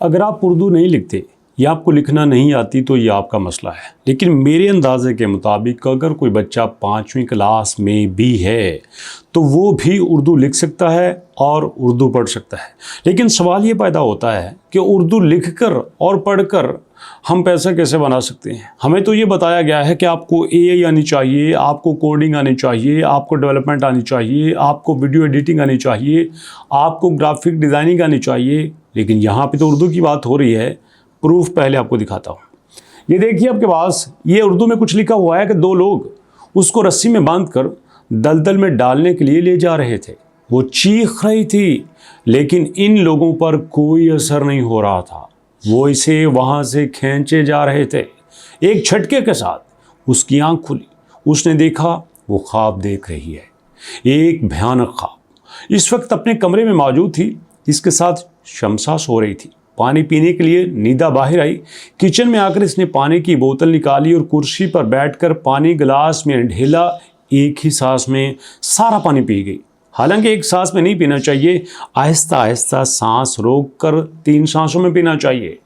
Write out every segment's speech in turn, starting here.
अगर आप उर्दू नहीं लिखते या आपको लिखना नहीं आती तो ये आपका मसला है। लेकिन मेरे अंदाजे के मुताबिक अगर कोई बच्चा 5वीं क्लास में भी है तो वो भी उर्दू लिख सकता है और उर्दू पढ़ सकता है। लेकिन सवाल ये पैदा होता है कि उर्दू लिखकर और पढ़कर हम पैसा कैसे बना सकते हैं। हमें तो ये बताया गया है कि आपको एआई आनी चाहिए, आपको कोडिंग आनी चाहिए, आपको डेवलपमेंट आनी चाहिए, आपको वीडियो एडिटिंग आनी चाहिए, आपको ग्राफिक डिज़ाइनिंग आनी चाहिए। लेकिन यहाँ पे तो उर्दू की बात हो रही है। प्रूफ पहले आपको दिखाता हूँ। ये देखिए आपके पास, ये उर्दू में कुछ लिखा हुआ है कि 2 लोग उसको रस्सी में बांधकर दलदल में डालने के लिए ले जा रहे थे। वो चीख रही थी लेकिन इन लोगों पर कोई असर नहीं हो रहा था। वो इसे वहाँ से खींचे जा रहे थे। एक झटके के साथ उसकी आंख खुली। उसने देखा वो ख्वाब देख रही है, एक भयानक ख्वाब। इस वक्त अपने कमरे में मौजूद थी। इसके साथ शमसा सो रही थी। पानी पीने के लिए नीदा बाहर आई। किचन में आकर इसने पानी की बोतल निकाली और कुर्सी पर बैठकर पानी गिलास में ढेला। एक ही सांस में सारा पानी पी गई। हालांकि एक सांस में नहीं पीना चाहिए, आहिस्ता आहिस्ता सांस रोक कर 3 सांसों में पीना चाहिए।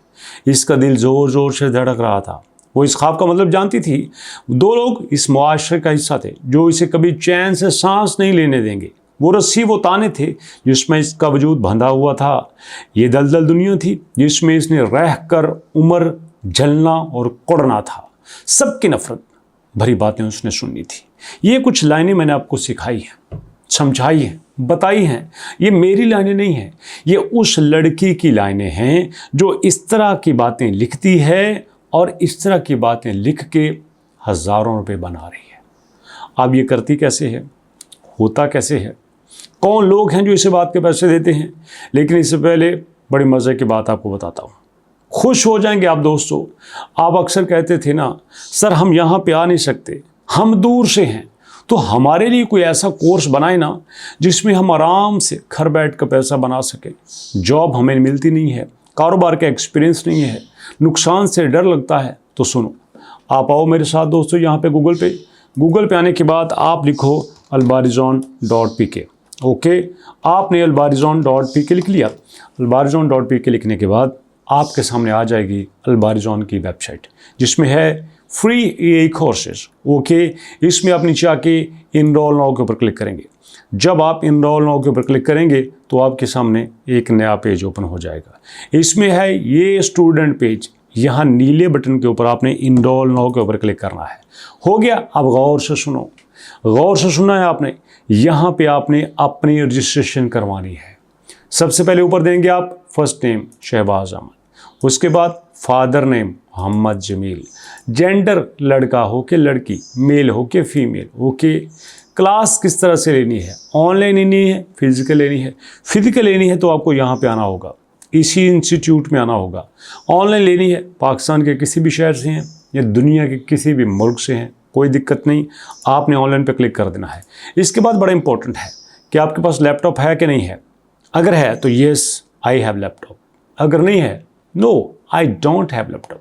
इसका दिल ज़ोर ज़ोर से धड़क रहा था। वो इस ख्वाब का मतलब जानती थी। 2 लोग इस मुआशरे का हिस्सा थे जो इसे कभी चैन से सांस नहीं लेने देंगे। वो रस्सी, वो ताने थे जिसमें इसका वजूद बंधा हुआ था। ये दलदल दुनिया थी जिसमें इसने रह कर उम्र जलना और कुड़ना था। सबकी नफरत भरी बातें उसने सुननी थी। ये कुछ लाइनें मैंने आपको सिखाई हैं, समझाई हैं, बताई हैं। ये मेरी लाइनें नहीं हैं, ये उस लड़की की लाइनें हैं जो इस तरह की बातें लिखती है और इस तरह की बातें लिख के हज़ारों रुपए बना रही है। अब ये करती कैसे है, होता कैसे है, कौन लोग हैं जो इसे बात के पैसे देते हैं। लेकिन इससे पहले बड़ी मज़े की बात आपको बताता हूँ। खुश हो जाएंगे आप दोस्तों। आप अक्सर कहते थे ना, सर हम यहाँ पे आ नहीं सकते, हम दूर से हैं, तो हमारे लिए कोई ऐसा कोर्स बनाए ना जिसमें हम आराम से घर बैठ कर पैसा बना सकें। जॉब हमें मिलती नहीं है, कारोबार का एक्सपीरियंस नहीं है, नुकसान से डर लगता है। तो सुनो, आप आओ मेरे साथ दोस्तों यहाँ पे गूगल पे आने के बाद आप लिखो albarizon.pk। ओके, आपने albarizon.pk लिख लिया। albarizon.pk लिखने के बाद आपके सामने आ जाएगी albarizon की वेबसाइट जिसमें है फ्री एआई कोर्सेज। ओके, इसमें आप नीचे आके इनरोल नाउ के ऊपर क्लिक करेंगे। जब आप इनरोल नाउ के ऊपर क्लिक करेंगे तो आपके सामने एक नया पेज ओपन हो जाएगा। इसमें है ये स्टूडेंट पेज। यहाँ नीले बटन के ऊपर आपने इनरोल नाउ के ऊपर क्लिक करना है। हो गया। अब गौर से सुनो, गौर से सुना है आपने। यहाँ पे आपने अपनी रजिस्ट्रेशन करवानी है। सबसे पहले ऊपर देंगे आप फर्स्ट नेम शहबाज अहमद, उसके बाद father name Mohammad Jameel, gender लड़का हो के लड़की, मेल हो के फीमेल। ओके, क्लास किस तरह से लेनी है, ऑनलाइन लेनी है, फिजिकल लेनी है। फिजिकल लेनी है तो आपको यहाँ पे आना होगा, इसी इंस्टीट्यूट में आना होगा। ऑनलाइन लेनी है, पाकिस्तान के किसी भी शहर से हैं या दुनिया के किसी भी मुल्क से हैं, कोई दिक्कत नहीं, आपने ऑनलाइन पे क्लिक कर देना है। इसके बाद बड़ा इंपॉर्टेंट है कि आपके पास लैपटॉप है कि नहीं है। अगर है तो येस आई हैव लैपटॉप, अगर नहीं है no I don't have laptop.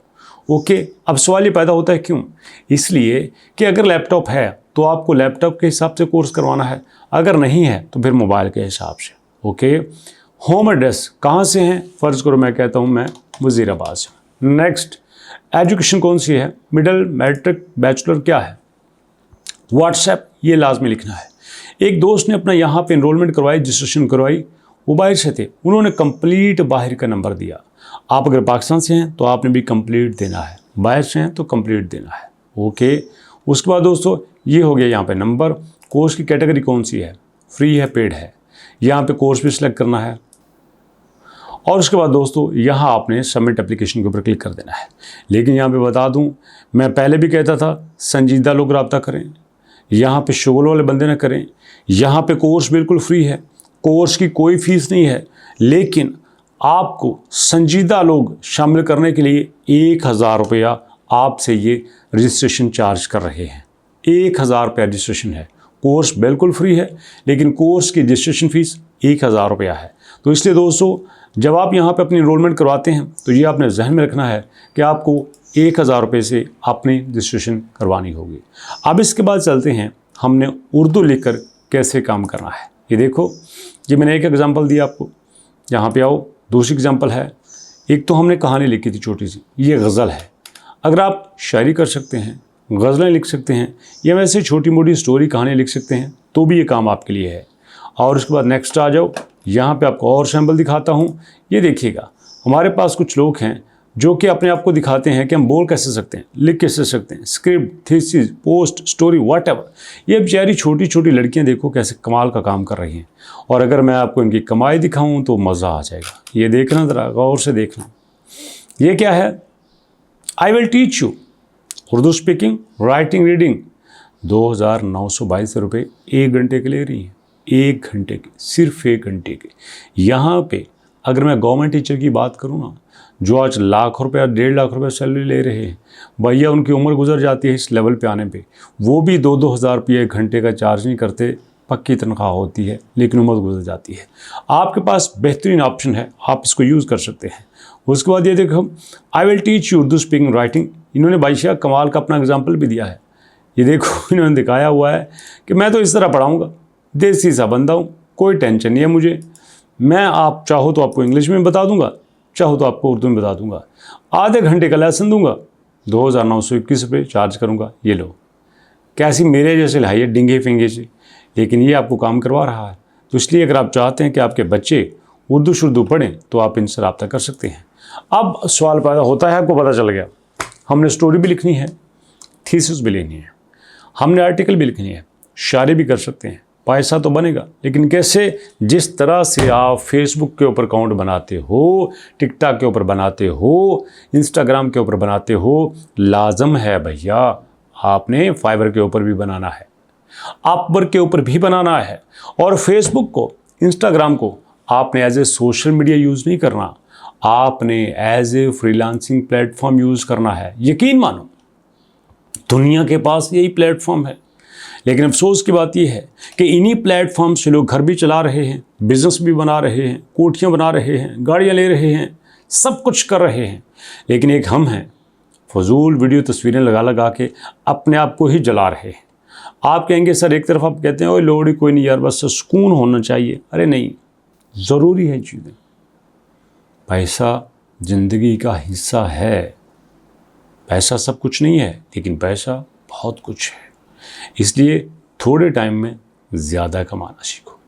Okay, अब सवाल ये पैदा होता है क्यों? इसलिए कि अगर लैपटॉप है तो आपको लैपटॉप के हिसाब से कोर्स करवाना है, अगर नहीं है तो फिर मोबाइल के हिसाब से। ओके, होम एड्रेस कहाँ से हैं? फ़र्ज़ करो मैं कहता हूँ मैं वज़ीराबाद से। नेक्स्ट, एजुकेशन कौन सी है, मिडिल, मैट्रिक, बैचलर क्या है। व्हाट्सएप ये लाजमी लिखना है। एक दोस्त ने अपना यहाँ पे इनरोलमेंट करवाई, रजिस्ट्रेशन करवाई, वो बाहर से थे, उन्होंने कंप्लीट बाहर का नंबर दिया। आप अगर पाकिस्तान से हैं तो आपने भी कंप्लीट देना है, बाहर से हैं तो कंप्लीट देना है। ओके, उसके बाद दोस्तों ये हो गया यहाँ पे नंबर। कोर्स की कैटेगरी कौन सी है, फ्री है, पेड है, यहाँ पे कोर्स भी सिलेक्ट करना है। और उसके बाद दोस्तों यहाँ आपने सबमिट एप्लीकेशन के ऊपर क्लिक कर देना है। लेकिन यहाँ पे बता दूँ, मैं पहले भी कहता था संजीदा लोग रब्ता करें, यहाँ पे शुगल वाले बंदे ना करें। यहाँ पे कोर्स बिल्कुल फ्री है, कोर्स की कोई फीस नहीं है, लेकिन आपको संजीदा लोग शामिल करने के लिए 1000 रुपया आपसे ये रजिस्ट्रेशन चार्ज कर रहे हैं। 1000 रुपया रजिस्ट्रेशन है। कोर्स बिल्कुल फ्री है लेकिन कोर्स की रजिस्ट्रेशन फ़ीस 1000 रुपया है। तो इसलिए दोस्तों जब आप यहाँ पे अपनी इनरोलमेंट करवाते हैं तो ये आपने जहन में रखना है कि आपको 1000 रुपये से अपनी रजिस्ट्रेशन करवानी होगी। अब इसके बाद चलते हैं हमने उर्दू लिखकर कैसे काम करना है। ये देखो, ये मैंने एक एग्जांपल दिया आपको। यहाँ पे आओ, दूसरी एग्जांपल है एक तो हमने कहानी लिखी थी छोटी सी, ये गज़ल है। अगर आप शायरी कर सकते हैं, गज़लें लिख सकते हैं या वैसे छोटी मोटी स्टोरी कहानी लिख सकते हैं तो भी ये काम आपके लिए है। और उसके बाद नेक्स्ट आ जाओ, यहाँ पे आपको और सैम्पल दिखाता हूँ। ये देखिएगा, हमारे पास कुछ लोग हैं जो कि अपने आप को दिखाते हैं कि हम बोल कैसे सकते हैं, लिख कैसे सकते हैं, script, thesis, post, story, whatever. ये बेचारी छोटी छोटी लड़कियां देखो कैसे कमाल का काम कर रही हैं। और अगर मैं आपको इनकी कमाई दिखाऊं तो मज़ा आ जाएगा। ये देखना, ज़रा गौर से देखना। ये क्या है? I will teach you Urdu speaking, writing, reading. 2,922 रुपये 1 घंटे के ले रही हैं। 1 घंटे के, सिर्फ 1 घंटे के। यहाँ पे अगर मैं गवर्नमेंट टीचर की बात करूँ ना, जो आज लाख रुपया, 1.5 लाख रुपये सैलरी ले रहे हैं, भैया उनकी उम्र गुजर जाती है इस लेवल पे आने पे। वो भी 2-2 हज़ार रुपये 1 घंटे का चार्ज नहीं करते, पक्की तनख्वाह होती है, लेकिन उम्र गुजर जाती है। आपके पास बेहतरीन ऑप्शन है, आप इसको यूज़ कर सकते हैं। उसके बाद ये देखो, I will teach you Urdu speaking, writing. इन्होंने बादशाह कमाल का अपना एग्जाम्पल भी दिया है। ये देखो, इन्होंने दिखाया हुआ है कि मैं तो इस तरह पढ़ाऊँगा, देसी सा बंदा हूँ, कोई टेंशन नहीं है मुझे। मैं, आप चाहो तो आपको इंग्लिश में बता दूंगा, चाहो तो आपको उर्दू में बता दूंगा। आधे घंटे का लेसन दूंगा, 2,921 रुपये चार्ज करूंगा। ये लो, कैसी मेरे जैसे लाई है डिंगे फिंगे से, लेकिन ये आपको काम करवा रहा है। तो इसलिए अगर आप चाहते हैं कि आपके बच्चे उर्दू शुर्दू पढ़ें तो आप इनसे रब्ता कर सकते हैं। अब सवाल पैदा होता है, आपको पता चल गया, हमने स्टोरी भी लिखनी है, थीसिस भी लिखनी है, हमने आर्टिकल भी लिखनी है, शायरी भी कर सकते हैं, पैसा तो बनेगा। लेकिन कैसे? जिस तरह से आप फेसबुक के ऊपर अकाउंट बनाते हो, टिकटॉक के ऊपर बनाते हो, इंस्टाग्राम के ऊपर बनाते हो, लाजम है भैया आपने फाइवर के ऊपर भी बनाना है, अपवर्क के ऊपर भी बनाना है। और फेसबुक को, इंस्टाग्राम को आपने as a social media use नहीं करना, आपने as a freelancing platform use करना है। यकीन मानो, दुनिया के पास यही प्लेटफॉर्म है। लेकिन अफसोस की बात यह है कि इन्हीं प्लेटफॉर्म से लोग घर भी चला रहे हैं, बिजनेस भी बना रहे हैं, कोठियाँ बना रहे हैं, गाड़ियाँ ले रहे हैं, सब कुछ कर रहे हैं। लेकिन एक हम हैं, फजूल वीडियो तस्वीरें लगा लगा के अपने आप को ही जला रहे हैं। आप कहेंगे सर, एक तरफ आप कहते हैं ओए लोड़ी कोई नहीं यार, बस सुकून होना चाहिए। अरे नहीं, ज़रूरी है चीज़ें। पैसा ज़िंदगी का हिस्सा है। पैसा सब कुछ नहीं है, लेकिन पैसा बहुत कुछ है। इसलिए थोड़े टाइम में ज़्यादा कमाना सीखो।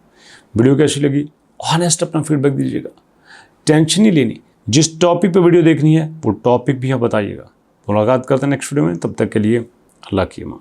वीडियो कैसी लगी, ऑनेस्ट अपना फीडबैक दीजिएगा। टेंशन नहीं लेनी, जिस टॉपिक पे वीडियो देखनी है वो टॉपिक भी आप बताइएगा। मुलाकात करते हैं नेक्स्ट वीडियो में, तब तक के लिए अल्लाह की अमान।